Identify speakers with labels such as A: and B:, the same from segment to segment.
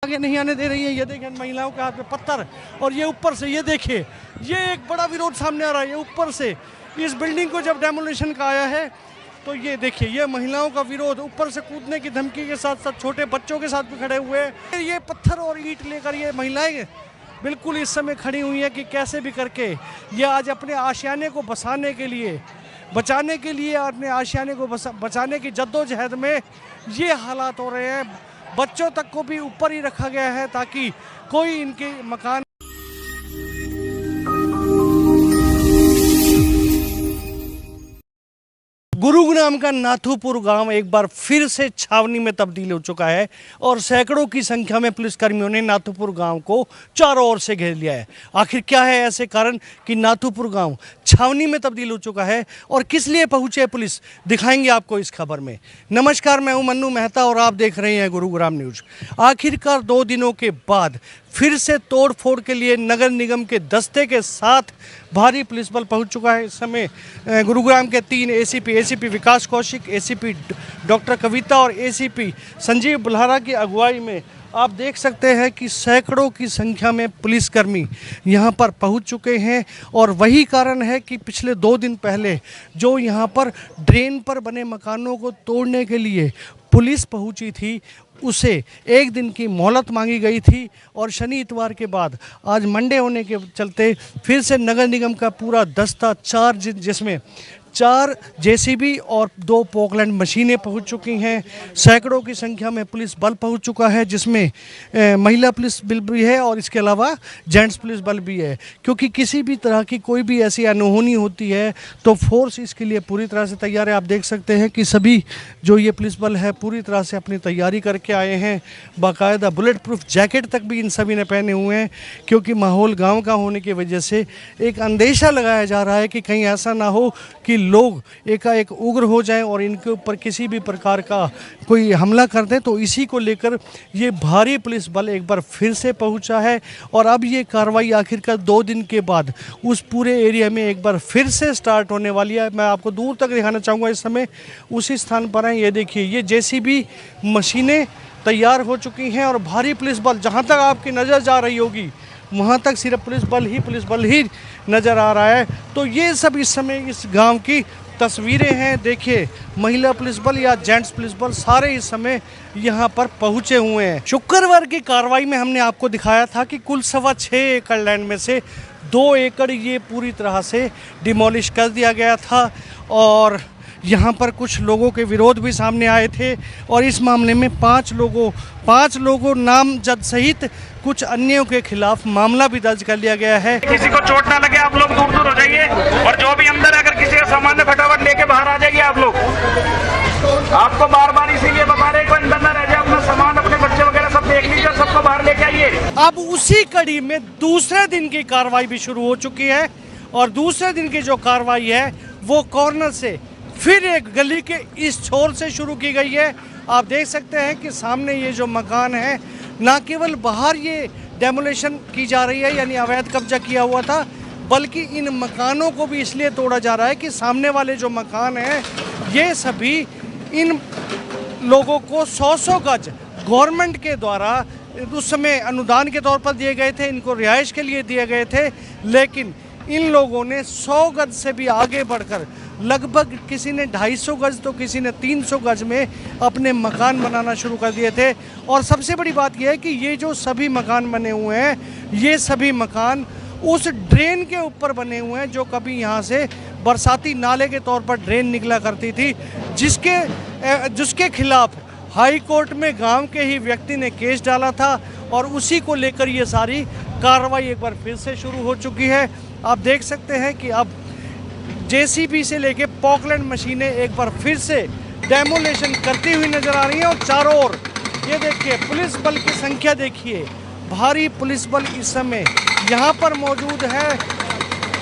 A: आगे नहीं आने दे रही है। ये देखें महिलाओं के हाथ में पत्थर और ये ऊपर से ये देखिए ये एक बड़ा विरोध सामने आ रहा है। ये ऊपर से इस बिल्डिंग को जब डेमोलिशन का आया है तो ये देखिए ये महिलाओं का विरोध ऊपर से कूदने की धमकी के साथ साथ छोटे बच्चों के साथ भी खड़े हुए हैं। ये पत्थर और ईंट लेकर ये महिलाएं बिल्कुल इस समय खड़ी हुई हैं कि कैसे भी करके ये आज अपने आशियाने को बचाने के लिए अपने आशियाने को बचाने की जद्दोजहद में ये हालात हो रहे हैं। बच्चों तक को भी ऊपर ही रखा गया है ताकि कोई इनके मकान। गुरुग्राम का नाथुपुर गांव एक बार फिर से छावनी में तब्दील हो चुका है और सैकड़ों की संख्या में पुलिसकर्मियों ने नाथुपुर गांव को चारों ओर से घेर लिया है। आखिर क्या है ऐसे कारण कि नाथुपुर गांव छावनी में तब्दील हो चुका है और किस लिए पहुंचे पुलिस, दिखाएंगे आपको इस खबर में। नमस्कार, मैं हूं मन्नू मेहता और आप देख रहे हैं गुरुग्राम न्यूज। आखिरकार 2 दिनों के बाद फिर से तोड़फोड़ के लिए नगर निगम के दस्ते के साथ भारी पुलिस बल पहुंच चुका है। इस समय गुरुग्राम के 3 एसीपी विकास कौशिक, एसीपी डॉक्टर कविता और एसीपी संजीव बुल्हारा की अगुवाई में आप देख सकते हैं कि सैकड़ों की संख्या में पुलिसकर्मी यहां पर पहुंच चुके हैं। और वही कारण है कि पिछले 2 दिन पहले जो यहां पर ड्रेन पर बने मकानों को तोड़ने के लिए पुलिस पहुंची थी उसे 1 दिन की मोहलत मांगी गई थी और शनि इतवार के बाद आज मंडे होने के चलते फिर से नगर निगम का पूरा दस्ता जिसमें 4 जेसीबी और 2 पोकलैंड मशीनें पहुंच चुकी हैं। सैकड़ों की संख्या में पुलिस बल पहुंच चुका है जिसमें महिला पुलिस बल भी है और इसके अलावा जेंट्स पुलिस बल भी है, क्योंकि किसी भी तरह की कोई भी ऐसी अनहोनी होती है तो फोर्स इसके लिए पूरी तरह से तैयार है। आप देख सकते हैं कि सभी जो ये पुलिस बल है पूरी तरह से अपनी तैयारी करके आए हैं। बाकायदा बुलेट प्रूफ जैकेट तक भी इन सभी ने पहने हुए हैं, क्योंकि माहौल गाँव का होने की वजह से एक अंदेशा लगाया जा रहा है कि कहीं ऐसा ना हो कि लोग एकाएक उग्र हो जाएं और इनके ऊपर किसी भी प्रकार का कोई हमला कर दें। तो इसी को लेकर ये भारी पुलिस बल एक बार फिर से पहुंचा है और अब ये कार्रवाई आखिरकार 2 दिन के बाद उस पूरे एरिया में एक बार फिर से स्टार्ट होने वाली है। मैं आपको दूर तक दिखाना चाहूँगा। इस समय उसी स्थान पर हैं, ये देखिए ये जेसीबी मशीनें तैयार हो चुकी हैं और भारी पुलिस बल जहाँ तक आपकी नज़र जा रही होगी वहाँ तक सिर्फ पुलिस बल ही नज़र आ रहा है। तो ये सब इस समय इस गांव की तस्वीरें हैं। देखिए महिला पुलिस बल या जेंट्स पुलिस बल सारे इस समय यहाँ पर पहुँचे हुए हैं। शुक्रवार की कार्रवाई में हमने आपको दिखाया था कि कुल 6.25 एकड़ लैंड में से 2 एकड़ ये पूरी तरह से डिमोलिश कर दिया गया था और यहाँ पर कुछ लोगों के विरोध भी सामने आए थे और इस मामले में 5 लोगों नामजद सहित कुछ अन्यों के खिलाफ मामला भी दर्ज कर लिया गया है।
B: किसी को चोट ना लगे, आप लोग दूर दूर हो जाइए और जो भी अंदर है, अगर किसी का सामान है फटाफट लेके बाहर आ जाइए। आप लोग, आपको बार बार इसीलिए बता रहे कोई अंदर ना रह जाए, अपना सामान अपने बच्चे वगैरह सब देख लीजिए, सबको बाहर लेके आइए।
A: अब उसी कड़ी में दूसरे दिन की कार्रवाई भी शुरू हो चुकी है और दूसरे दिन की जो कार्रवाई है वो कॉर्नर से फिर एक गली के इस छोर से शुरू की गई है। आप देख सकते हैं कि सामने ये जो मकान है, ना केवल बाहर ये डेमोलेशन की जा रही है यानी अवैध कब्जा किया हुआ था, बल्कि इन मकानों को भी इसलिए तोड़ा जा रहा है कि सामने वाले जो मकान हैं ये सभी इन लोगों को 100 गज गवर्नमेंट के द्वारा उस समय अनुदान के तौर पर दिए गए थे, इनको रिहाइश के लिए दिए गए थे। लेकिन इन लोगों ने 100 गज से भी आगे बढ़कर लगभग किसी ने 250 गज तो किसी ने 300 गज में अपने मकान बनाना शुरू कर दिए थे। और सबसे बड़ी बात यह है कि ये जो सभी मकान बने हुए हैं ये सभी मकान उस ड्रेन के ऊपर बने हुए हैं जो कभी यहाँ से बरसाती नाले के तौर पर ड्रेन निकला करती थी, जिसके खिलाफ हाई कोर्ट में गांव के ही व्यक्ति ने केस डाला था और उसी को लेकर ये सारी कार्रवाई एक बार फिर से शुरू हो चुकी है। आप देख सकते हैं कि अब जेसीबी से लेके पोकलैंड मशीनें एक बार फिर से डेमोलेशन करती हुई नजर आ रही हैं और चारों ओर ये देखिए पुलिस बल की संख्या देखिए, भारी पुलिस बल इस समय यहाँ पर मौजूद है।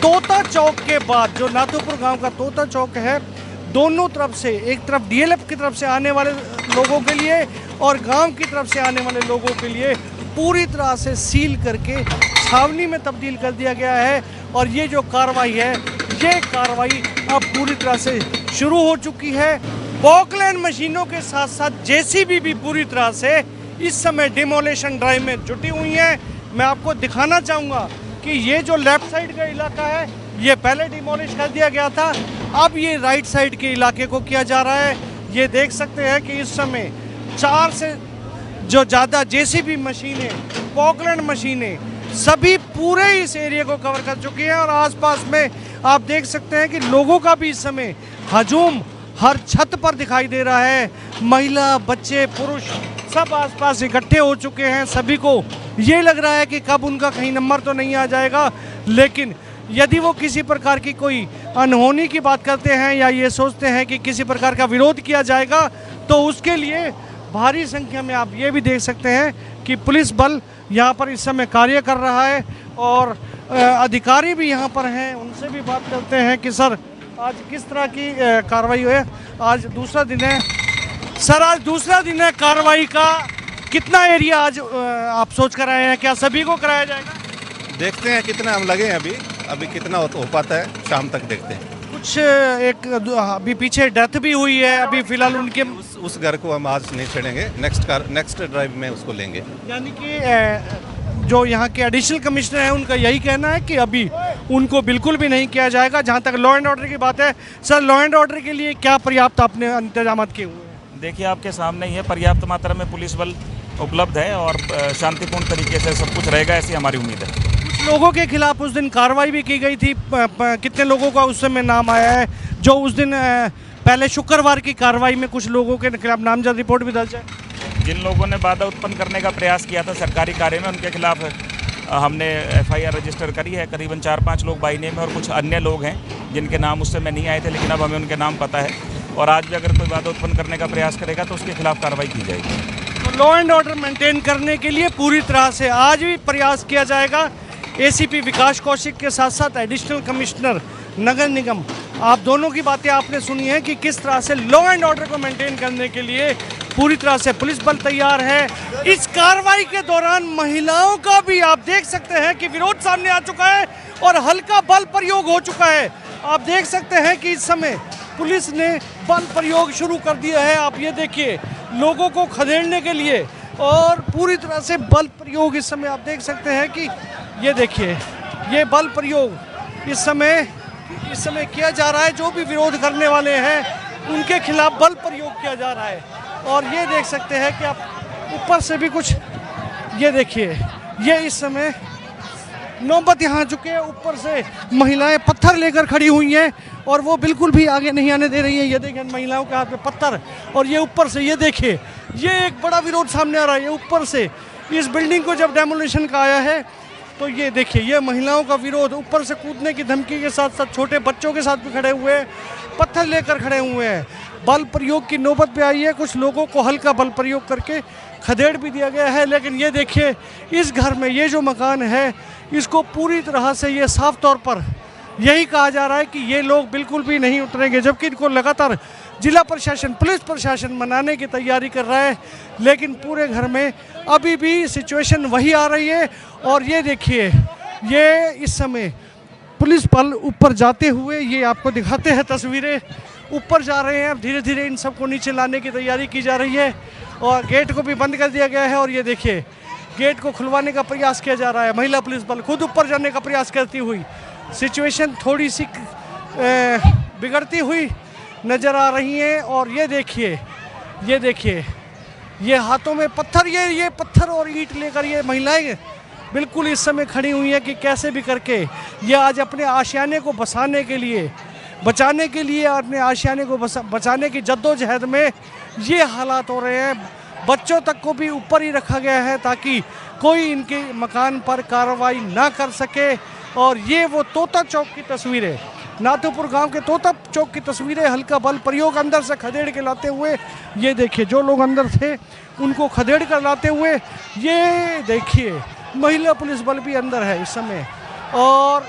A: तोता चौक के बाद जो नाथुपुर गांव का तोता चौक है, दोनों तरफ से, एक तरफ डीएलएफ की तरफ से आने वाले लोगों के लिए और गांव की तरफ से आने वाले लोगों के लिए पूरी तरह से सील करके छावनी में तब्दील कर दिया गया है। और ये जो कार्रवाई है ये कार्रवाई अब पूरी तरह से शुरू हो चुकी है। पोकलैंड मशीनों के साथ साथ जेसीबी भी पूरी तरह से इस समय डिमोलिशन ड्राइव में जुटी हुई हैं। मैं आपको दिखाना चाहूँगा कि ये जो लेफ्ट साइड का इलाका है ये पहले डिमोलिश कर दिया गया था, अब ये राइट साइड के इलाके को किया जा रहा है। ये देख सकते हैं कि इस समय 4 से जो ज़्यादा जेसीबी मशीनें, पॉकलैंड मशीनें सभी पूरे इस एरिया को कवर कर चुकी हैं और आसपास में आप देख सकते हैं कि लोगों का भी इस समय हजूम हर छत पर दिखाई दे रहा है। महिला, बच्चे, पुरुष सब आसपास इकट्ठे हो चुके हैं। सभी को ये लग रहा है कि कब उनका कहीं नंबर तो नहीं आ जाएगा, लेकिन यदि वो किसी प्रकार की कोई अनहोनी की बात करते हैं या ये सोचते हैं कि किसी प्रकार का विरोध किया जाएगा तो उसके लिए भारी संख्या में आप ये भी देख सकते हैं कि पुलिस बल यहाँ पर इस समय कार्य कर रहा है और अधिकारी भी यहाँ पर हैं। उनसे भी बात करते हैं कि सर आज किस तरह की कार्रवाई हुई है। आज दूसरा दिन है सर, आज दूसरा दिन है कार्रवाई का। कितना एरिया आज आप सोच कर आए हैं, क्या सभी को कराया जाएगा?
C: देखते हैं कितना हम लगे हैं अभी कितना हो पाता है, शाम तक देखते हैं।
A: कुछ एक अभी पीछे डेथ भी हुई है, अभी फिलहाल उनके
C: उस घर को हम आज नहीं छेड़ेंगे, नेक्स्ट ड्राइव में उसको लेंगे।
A: यानी कि जो यहाँ के एडिशनल कमिश्नर हैं उनका यही कहना है कि अभी उनको बिल्कुल भी नहीं किया जाएगा। जहाँ तक लॉ एंड ऑर्डर की बात है, सर लॉ एंड ऑर्डर के लिए क्या पर्याप्त आपने इंतजाम किए हुए हैं?
D: देखिए आपके सामने ही है, पर्याप्त मात्रा में पुलिस बल उपलब्ध है और शांतिपूर्ण तरीके से सब कुछ रहेगा, ऐसी हमारी उम्मीद है।
A: कुछ लोगों के खिलाफ उस दिन कार्रवाई भी की गई थी, कितने लोगों का उस समय नाम आया है? जो उस दिन पहले शुक्रवार की कार्रवाई में कुछ लोगों के खिलाफ नामजद रिपोर्ट भी दर्ज है।
D: जिन लोगों ने बाधा उत्पन्न करने का प्रयास किया था सरकारी कार्य में, उनके खिलाफ हमने FIR रजिस्टर करी है। करीबन 4-5 लोग बाई नेम है और कुछ अन्य लोग हैं जिनके नाम उस समय नहीं आए थे, लेकिन अब हमें उनके नाम पता है और आज भी अगर कोई बाधा उत्पन्न करने का प्रयास करेगा तो उसके खिलाफ कार्रवाई की जाएगी।
A: तो लॉ एंड ऑर्डर मेंटेन करने के लिए पूरी तरह से आज भी प्रयास किया जाएगा। ACP विकास कौशिक के साथ साथ एडिशनल कमिश्नर नगर निगम, आप दोनों की बातें आपने सुनी है कि किस तरह से लॉ एंड ऑर्डर को मेंटेन करने के लिए पूरी तरह से पुलिस बल तैयार है। इस कार्रवाई के दौरान महिलाओं का भी आप देख सकते हैं कि विरोध सामने आ चुका है और हल्का बल प्रयोग हो चुका है। आप देख सकते हैं कि इस समय पुलिस ने बल प्रयोग शुरू कर दिया है। आप ये देखिए, लोगों को खदेड़ने के लिए और पूरी तरह से बल प्रयोग इस समय आप देख सकते हैं कि ये देखिए, ये बल प्रयोग इस समय किया जा रहा है। जो भी विरोध करने वाले हैं उनके खिलाफ बल प्रयोग किया जा रहा है और ये देख सकते हैं कि आप ऊपर से भी कुछ, ये देखिए, ये इस समय नौबत यहाँ आ चुके हैं। ऊपर से महिलाएं पत्थर लेकर खड़ी हुई हैं और वो बिल्कुल भी आगे नहीं आने दे रही है। ये देखिए महिलाओं के हाथ में पत्थर और ये ऊपर से, ये देखिए, ये एक बड़ा विरोध सामने आ रहा है। ये ऊपर से इस बिल्डिंग को जब डेमोलिशन का आया है तो ये देखिए, ये महिलाओं का विरोध, ऊपर से कूदने की धमकी के साथ साथ छोटे बच्चों के साथ भी खड़े हुए हैं, पत्थर लेकर खड़े हुए हैं। बल प्रयोग की नौबत पे आई है। कुछ लोगों को हल्का बल प्रयोग करके खदेड़ भी दिया गया है। लेकिन ये देखिए, इस घर में ये जो मकान है इसको पूरी तरह से ये साफ तौर पर यही कहा जा रहा है कि ये लोग बिल्कुल भी नहीं उतरेंगे, जबकि इनको लगातार जिला प्रशासन, पुलिस प्रशासन मनाने की तैयारी कर रहा है। लेकिन पूरे घर में अभी भी सिचुएशन वही आ रही है। और ये देखिए, ये इस समय पुलिस बल ऊपर जाते हुए, ये आपको दिखाते हैं तस्वीरें, ऊपर जा रहे हैं। अब धीरे धीरे इन सबको नीचे लाने की तैयारी की जा रही है और गेट को भी बंद कर दिया गया है। और ये देखिए, गेट को खुलवाने का प्रयास किया जा रहा है। महिला पुलिस बल खुद ऊपर जाने का प्रयास करती हुई सिचुएशन थोड़ी सी बिगड़ती हुई नज़र आ रही है। और ये देखिए, ये देखिए, ये हाथों में पत्थर, ये पत्थर और ईंट लेकर ये महिलाएं बिल्कुल इस समय खड़ी हुई हैं कि कैसे भी करके ये आज अपने आशियाने को बचाने के लिए अपने आशियाने को बचाने की जद्दोजहद में ये हालात हो रहे हैं। बच्चों तक को भी ऊपर ही रखा गया है ताकि कोई इनके मकान पर कार्रवाई ना कर सके। और ये वो तोता चौक की तस्वीरें, नाथूपुर गांव के तोता चौक की तस्वीरें, हल्का बल प्रयोग अंदर से खदेड़ के लाते हुए। ये देखिए, जो लोग अंदर थे उनको खदेड़ कर लाते हुए। ये देखिए, महिला पुलिस बल भी अंदर है इस समय और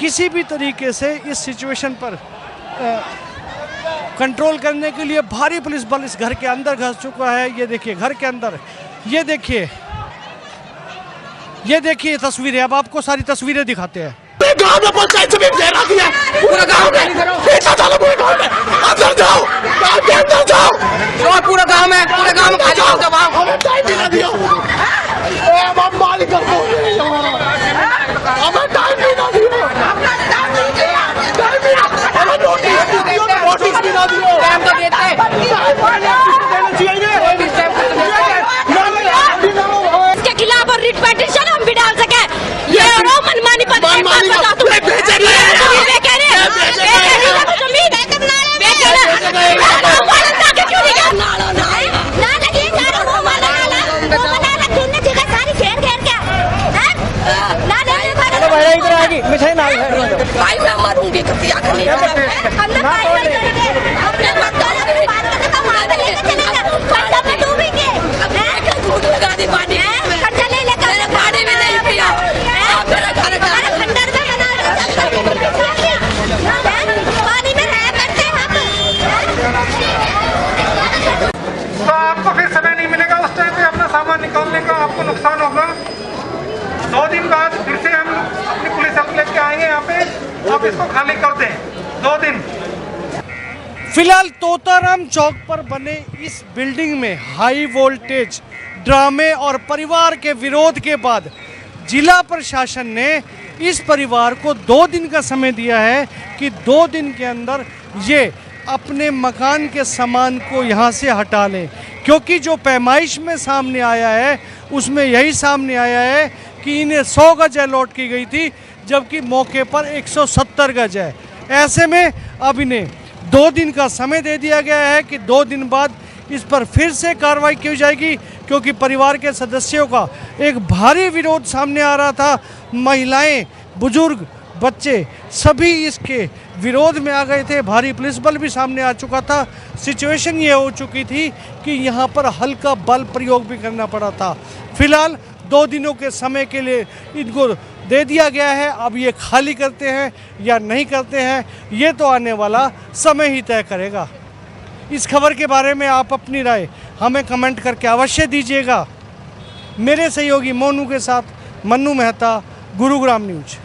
A: किसी भी तरीके से इस सिचुएशन पर कंट्रोल करने के लिए भारी पुलिस बल इस घर के अंदर घुस चुका है। ये देखिए, घर के अंदर, ये देखिए, ये देखिए तस्वीरें। अब आपको सारी तस्वीरें दिखाते हैं।
E: पूरे गांव में पंचायत समिति घेरा दिया, पूरे गांव में पीछा डालो, पूरे गांव में अंदर जाओ, गांव के अंदर जाओ, और पूरे गांव में खाली जाओ, हमें टाइम भी ना दियो, हम मालिक को हमें टाइम भी ना दियो, हमें नोटिस भी ना दियो, टाइम तो देते हैं,
F: इसके खिलाफ और रिट पेटिशन हम भी डाल सके, ये मनमानी भाई मैं मरूंगी तो क्या करेंगे, दूध लगा दी पानी पानी भी नहीं पिया, पानी में रह करते
G: तो आपको फिर समय नहीं मिलेगा उस टाइम पे अपना सामान निकालने का, आपको नुकसान होगा। 2 दिन बाद फिर से हम अपनी पुलिस लेके आएंगे यहाँ पे, आप इसको खाली कर दें 2 दिन।
A: फिलहाल तोताराम चौक पर बने इस बिल्डिंग में हाई वोल्टेज ड्रामे और परिवार के विरोध के बाद जिला प्रशासन ने इस परिवार को 2 दिन का समय दिया है कि 2 दिन के अंदर ये अपने मकान के सामान को यहाँ से हटा लें, क्योंकि जो पैमाइश में सामने आया है उसमें यही सामने आया है कि इन्हें 100 गज अलॉट की गई थी, जबकि मौके पर 170 गज है। ऐसे में अब इन्हें 2 दिन का समय दे दिया गया है कि 2 दिन बाद इस पर फिर से कार्रवाई की जाएगी, क्योंकि परिवार के सदस्यों का एक भारी विरोध सामने आ रहा था। महिलाएं, बुजुर्ग, बच्चे सभी इसके विरोध में आ गए थे, भारी पुलिस बल भी सामने आ चुका था। सिचुएशन ये हो चुकी थी कि यहाँ पर हल्का बल प्रयोग भी करना पड़ा था। फिलहाल 2 दिनों के समय के लिए इनको दे दिया गया है। अब ये खाली करते हैं या नहीं करते हैं, ये तो आने वाला समय ही तय करेगा। इस खबर के बारे में आप अपनी राय हमें कमेंट करके अवश्य दीजिएगा। मेरे सहयोगी मोनू के साथ मन्नू मेहता, गुरुग्राम न्यूज।